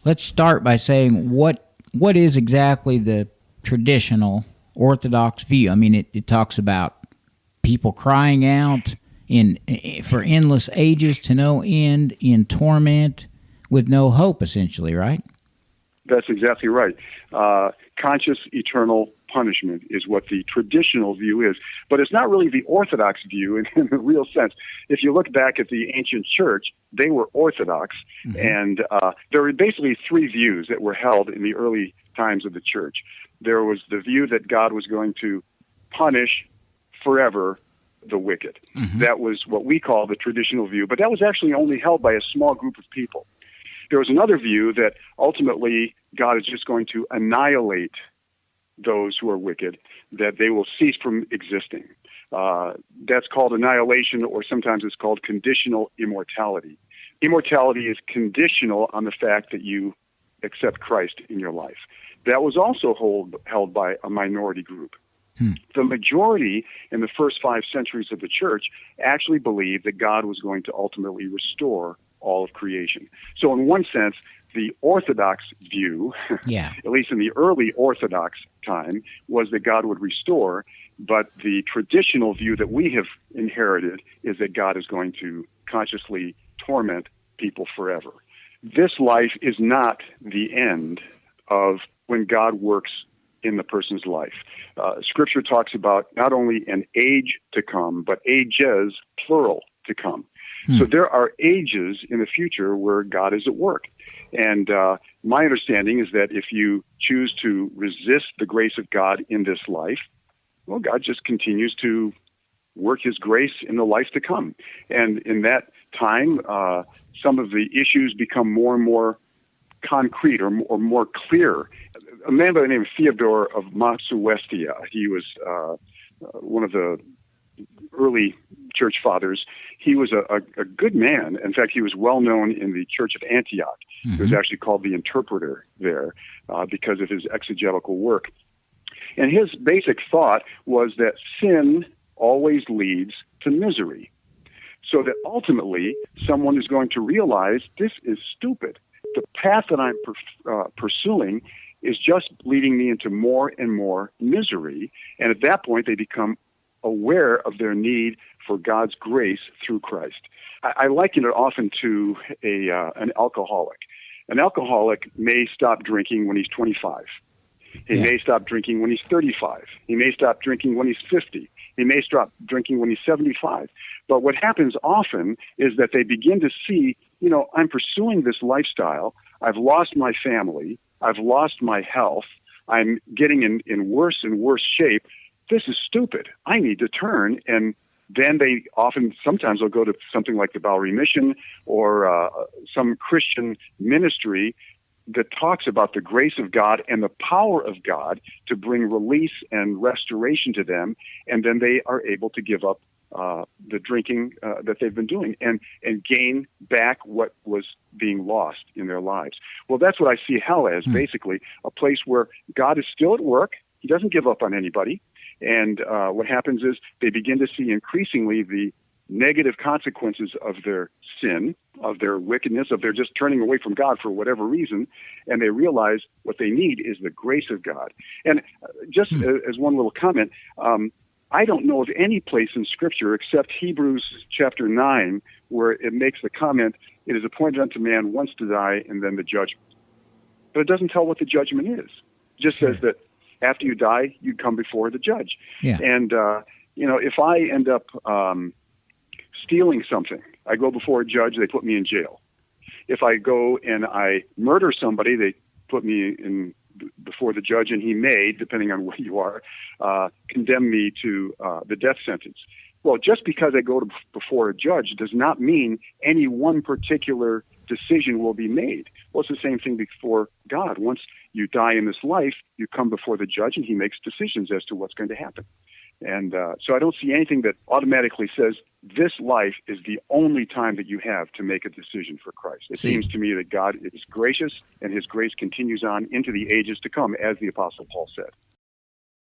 Let's start by saying what is exactly the traditional Orthodox view. I mean, it talks about people crying out for endless ages to no end, in torment, with no hope, essentially, right? That's exactly right. Conscious eternal punishment is what the traditional view is. But it's not really the Orthodox view in the real sense. If you look back at the ancient church, they were Orthodox. Mm-hmm. And there were basically three views that were held in the early times of the church. There was the view that God was going to punish forever the wicked. Mm-hmm. That was what we call the traditional view. But that was actually only held by a small group of people. There was another view that ultimately God is just going to annihilate those who are wicked, that they will cease from existing. That's called annihilation, or sometimes it's called conditional immortality. Immortality is conditional on the fact that you accept Christ in your life. That was also held by a minority group. The majority in the first 5 centuries of the church actually believed that God was going to ultimately restore all of creation. So in one sense, the Orthodox view, at least in the early Orthodox time, was that God would restore, but the traditional view that we have inherited is that God is going to consciously torment people forever. This life is not the end of when God works in the person's life. Scripture talks about not only an age to come, but ages, plural, to come. So there are ages in the future where God is at work. And my understanding is that if you choose to resist the grace of God in this life, well, God just continues to work his grace in the life to come. And in that time, some of the issues become more and more concrete or more clear. A man by the name of Theodore of Masuestia, he was one of the early church fathers. He was a good man. In fact, he was well known in the Church of Antioch. Mm-hmm. He was actually called the interpreter there because of his exegetical work. And his basic thought was that sin always leads to misery. So that ultimately someone is going to realize this is stupid. The path that I'm pursuing is just leading me into more and more misery. And at that point, they become aware of their need for God's grace through Christ. I liken it often to an alcoholic. An alcoholic may stop drinking when he's 25. He may stop drinking when he's 35. He may stop drinking when he's 50. He may stop drinking when he's 75. But what happens often is that they begin to see, I'm pursuing this lifestyle. I've lost my family. I've lost my health. I'm getting in worse and worse shape. This is stupid. I need to turn. And then sometimes they'll go to something like the Bowery Mission or some Christian ministry that talks about the grace of God and the power of God to bring release and restoration to them. And then they are able to give up the drinking that they've been doing and gain back what was being lost in their lives. Well, that's what I see hell as, basically, a place where God is still at work. He doesn't give up on anybody. And what happens is they begin to see increasingly the negative consequences of their sin, of their wickedness, of their just turning away from God for whatever reason, and they realize what they need is the grace of God. And just as one little comment, I don't know of any place in Scripture except Hebrews chapter 9 where it makes the comment, it is appointed unto man once to die and then the judgment. But it doesn't tell what the judgment is. It just says that after you die, you come before the judge. Yeah. And, if I end up stealing something, I go before a judge, they put me in jail. If I go and I murder somebody, they put me before the judge, and he may, depending on where you are, condemn me to the death sentence. Well, just because I go before a judge does not mean any one particular decision will be made. Well, it's the same thing before God. Once you die in this life, you come before the judge, and he makes decisions as to what's going to happen. And so I don't see anything that automatically says this life is the only time that you have to make a decision for Christ. It seems to me that God is gracious, and his grace continues on into the ages to come, as the Apostle Paul said.